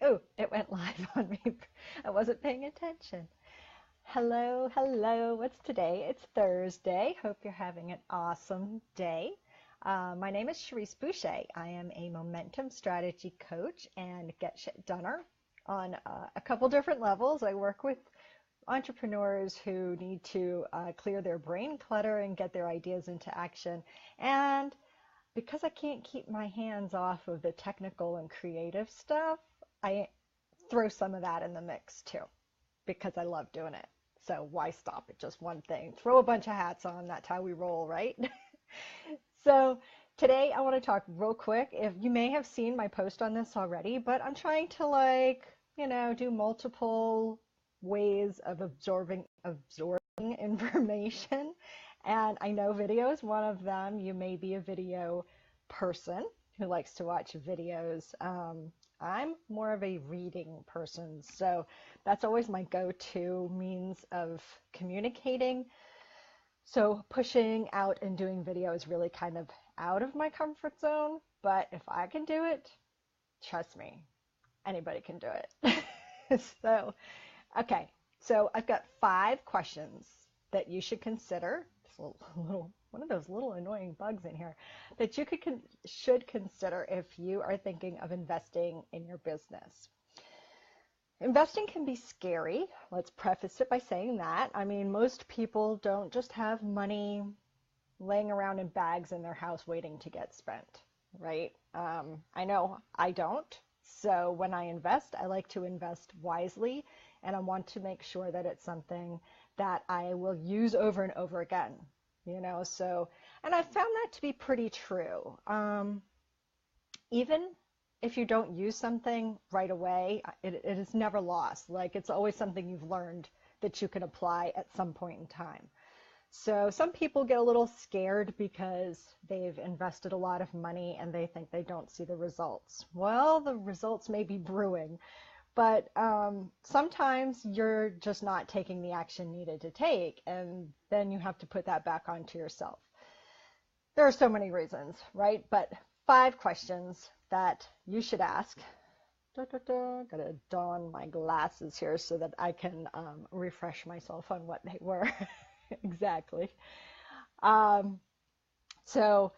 Oh, it went live on me. I wasn't paying attention. Hello, hello. What's today? It's Thursday. Hope you're having an awesome day. My name is Cherise Boucher. I am a momentum strategy coach and get shit doner on a couple different levels. I work with entrepreneurs who need to clear their brain clutter and get their ideas into action. And because I can't keep my hands off of the technical and creative stuff, I throw some of that in the mix too, because I love doing it. So why stop at just one thing? Throw a bunch of hats on. That's how we roll, right? So today I want to talk real quick. If you may have seen my post on this already, but I'm trying to do multiple ways of absorbing information. And I know video is one of them. You may be a video person who likes to watch videos. I'm more of a reading person, so that's always my go-to means of communicating. So pushing out and doing video is really kind of out of my comfort zone, but if I can do it, trust me, anybody can do it. So, okay, so I've got 5 questions that you should consider. This little one of those little annoying bugs in here that you should consider if you are thinking of investing in your business. Investing can be scary. Let's preface it by saying that. I mean, most people don't just have money laying around in bags in their house waiting to get spent, right? I know I don't. So when I invest, I like to invest wisely, and I want to make sure that it's something that I will use over and over again. And I found that to be pretty true. Even if you don't use something right away, it is never lost. Like, it's always something you've learned that you can apply at some point in time. So some people get a little scared because they've invested a lot of money and they think they don't see the results. Well, the results may be brewing, but sometimes you're just not taking the action needed to take, and then you have to put that back onto yourself. There are so many reasons, right? But 5 questions that you should ask. Gotta don my glasses here so that I can refresh myself on what they were exactly. So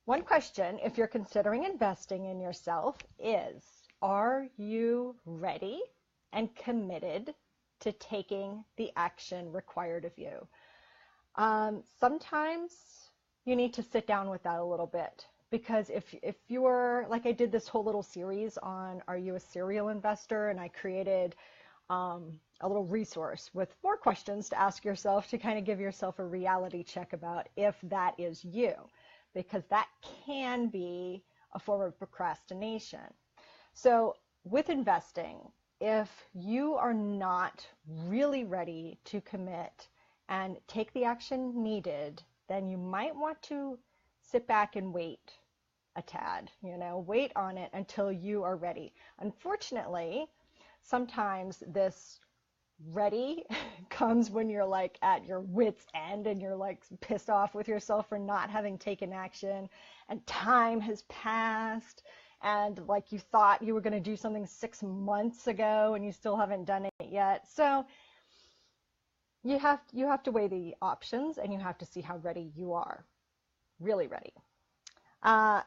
one question, if you're considering investing in yourself, is, are you ready and committed to taking the action required of you? Sometimes you need to sit down with that a little bit, because if you're like, I did this whole little series on, are you a serial investor? And I created a little resource with 4 questions to ask yourself to kind of give yourself a reality check about if that is you, because that can be a form of procrastination. So with investing, if you are not really ready to commit and take the action needed, then you might want to sit back and wait a tad, wait on it until you are ready. Unfortunately, sometimes this ready comes when you're like at your wit's end and you're like pissed off with yourself for not having taken action, and time has passed, and like you thought you were going to do something 6 months ago and you still haven't done it yet. So you have to weigh the options, and you have to see how ready you are. Really ready.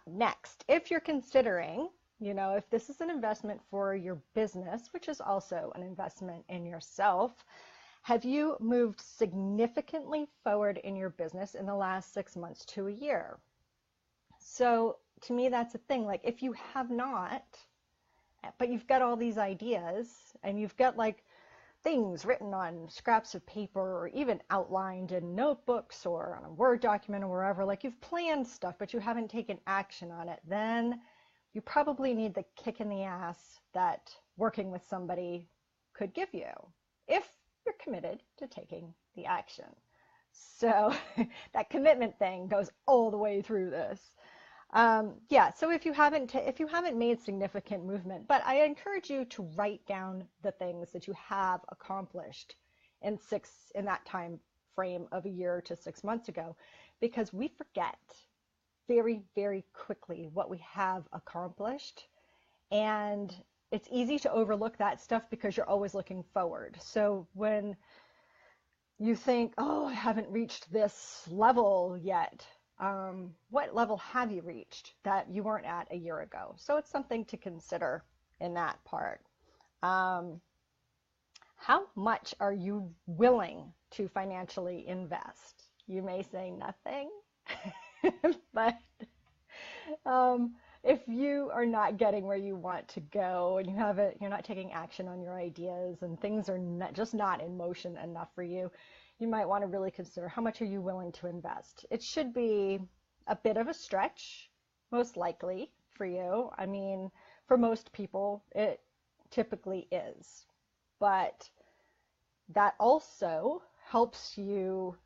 Next, if you're considering, if this is an investment for your business, which is also an investment in yourself, have you moved significantly forward in your business in the last 6 months to a year? So to me, that's a thing. Like, if you have not, but you've got all these ideas and you've got like things written on scraps of paper or even outlined in notebooks or on a Word document or wherever, like you've planned stuff, but you haven't taken action on it, then you probably need the kick in the ass that working with somebody could give you if you're committed to taking the action. So that commitment thing goes all the way through this. So if you haven't made significant movement, but I encourage you to write down the things that you have accomplished in that time frame of a year to 6 months ago, because we forget very, very quickly what we have accomplished. And it's easy to overlook that stuff because you're always looking forward. So when you think, oh, I haven't reached this level yet, what level have you reached that you weren't at a year ago? So it's something to consider in that part. How much are you willing to financially invest? You may say nothing, but if you are not getting where you want to go and you're not taking action on your ideas and things are just not in motion enough for you, you might want to really consider how much are you willing to invest. It should be a bit of a stretch, most likely for you. I mean, for most people, it typically is. But that also helps you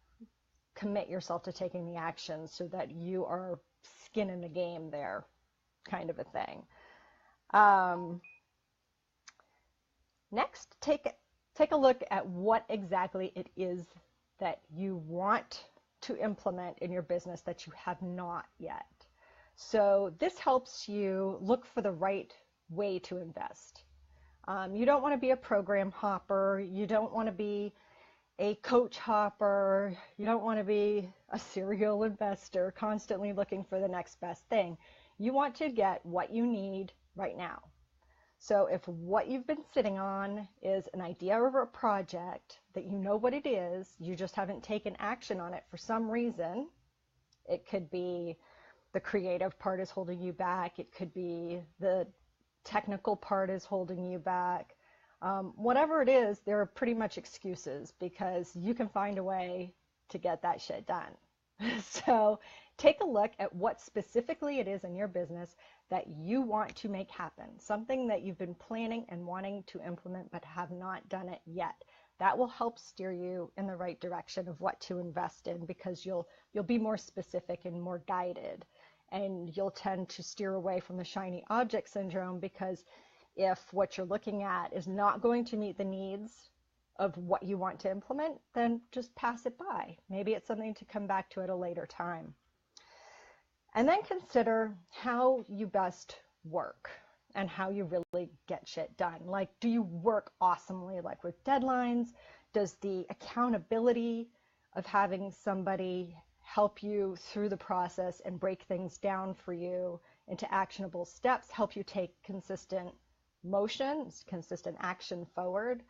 commit yourself to taking the action so that you are skin in the game there, kind of a thing. Next, take a look at what exactly it is that you want to implement in your business that you have not yet. So this helps you look for the right way to invest. You don't want to be a program hopper. You don't want to be a coach hopper. You don't want to be a serial investor constantly looking for the next best thing. You want to get what you need right now. So if what you've been sitting on is an idea or a project that you know what it is, you just haven't taken action on it for some reason, it could be the creative part is holding you back. It could be the technical part is holding you back. Whatever it is, there are pretty much excuses because you can find a way to get that shit done. So take a look at what specifically it is in your business that you want to make happen, something that you've been planning and wanting to implement but have not done it yet. That will help steer you in the right direction of what to invest in because you'll be more specific and more guided, and you'll tend to steer away from the shiny object syndrome because if what you're looking at is not going to meet the needs of what you want to implement, then just pass it by. Maybe it's something to come back to at a later time. And then consider how you best work and how you really get shit done. Like, do you work awesomely, like with deadlines? Does the accountability of having somebody help you through the process and break things down for you into actionable steps help you take consistent motion, consistent action forward?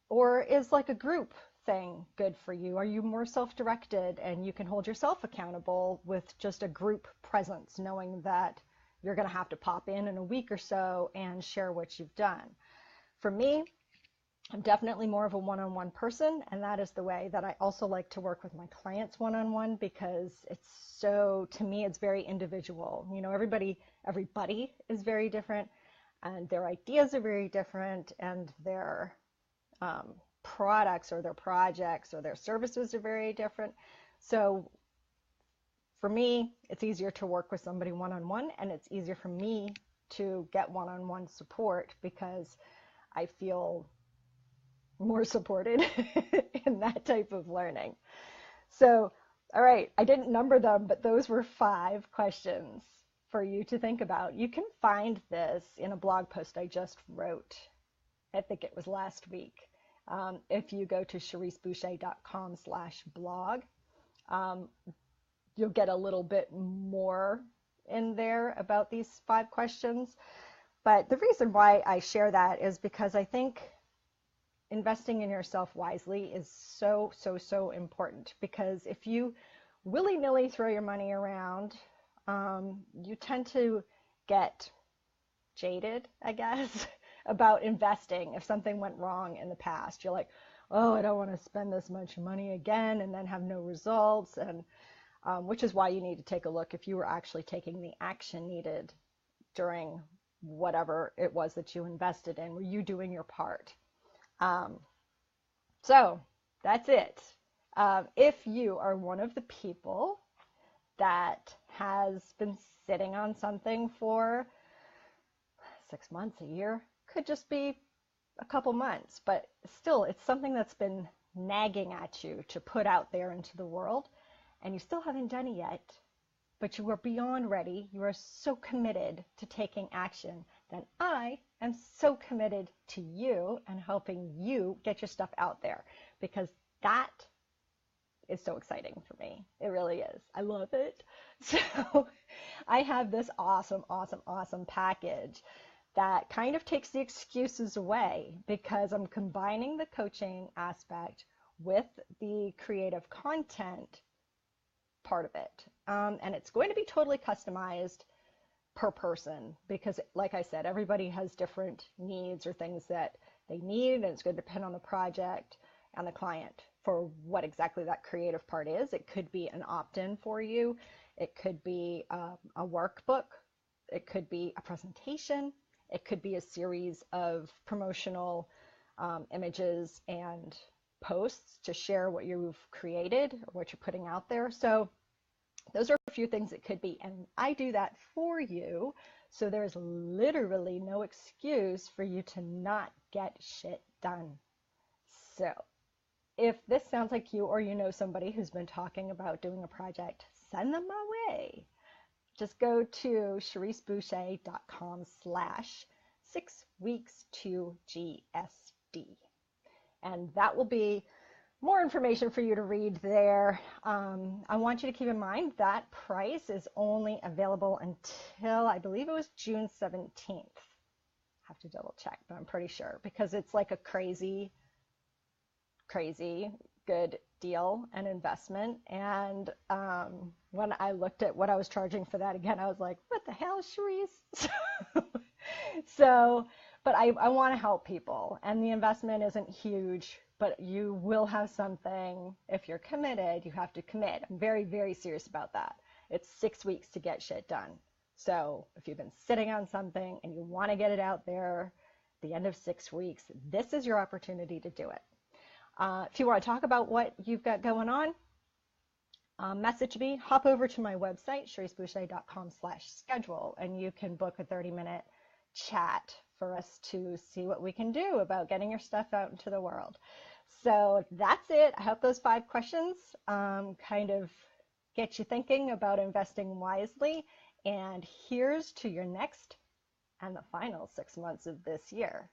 Or is like a group thing good for you? Are you more self-directed and you can hold yourself accountable with just a group presence, knowing that you're going to have to pop in a week or so and share what you've done? For me, I'm definitely more of a one-on-one person, and that is the way that I also like to work with my clients one-on-one because to me, it's very individual. You know, everybody is very different, and their ideas are very different, and their products or their projects or their services are very different. So for me, it's easier to work with somebody one-on-one, and it's easier for me to get one-on-one support because I feel more supported in that type of learning. So, all right, I didn't number them, but those were 5 questions for you to think about. You can find this in a blog post I just wrote. I think it was last week. If you go to chariseboucher.com/blog, you'll get a little bit more in there about these 5 questions. But the reason why I share that is because I think investing in yourself wisely is so, so, so important. Because if you willy-nilly throw your money around, you tend to get jaded, I guess, about investing. If something went wrong in the past, you're like, oh, I don't want to spend this much money again and then have no results. And which is why you need to take a look if you were actually taking the action needed during whatever it was that you invested in. Were you doing your part? So that's it. If you are one of the people that has been sitting on something for 6 months, a year, could just be a couple months, but still it's something that's been nagging at you to put out there into the world, and you still haven't done it yet, but you are beyond ready. You are so committed to taking action then I am so committed to you and helping you get your stuff out there, because that is so exciting for me. It really is. I love it. So I have this awesome, awesome, awesome package that kind of takes the excuses away, because I'm combining the coaching aspect with the creative content part of it. And it's going to be totally customized per person, because like I said, everybody has different needs or things that they need, and it's going to depend on the project and the client for what exactly that creative part is. It could be an opt-in for you. It could be a workbook. It could be a presentation. It could be a series of promotional images and posts to share what you've created or what you're putting out there. So those are a few things it could be, and I do that for you. So there's literally no excuse for you to not get shit done. So if this sounds like you, or you know somebody who's been talking about doing a project, send them my way. Just go to CheriseBoucher.com/6weeks2GSD. And that will be more information for you to read there. I want you to keep in mind that price is only available until, I believe it was June 17th. I have to double check, but I'm pretty sure, because it's like a crazy good deal and investment. And when I looked at what I was charging for that again, I was like, what the hell, Cherise? So, but I want to help people, and the investment isn't huge, but you will have something. If you're committed, you have to commit. I'm very, very serious about that. It's 6 weeks to get shit done. So if you've been sitting on something and you want to get it out there at the end of 6 weeks, this is your opportunity to do it. If you want to talk about what you've got going on, message me, hop over to my website, CheriseBoucher.com/schedule, and you can book a 30-minute chat for us to see what we can do about getting your stuff out into the world. So that's it. I hope those 5 questions kind of get you thinking about investing wisely. And here's to your next and the final 6 months of this year.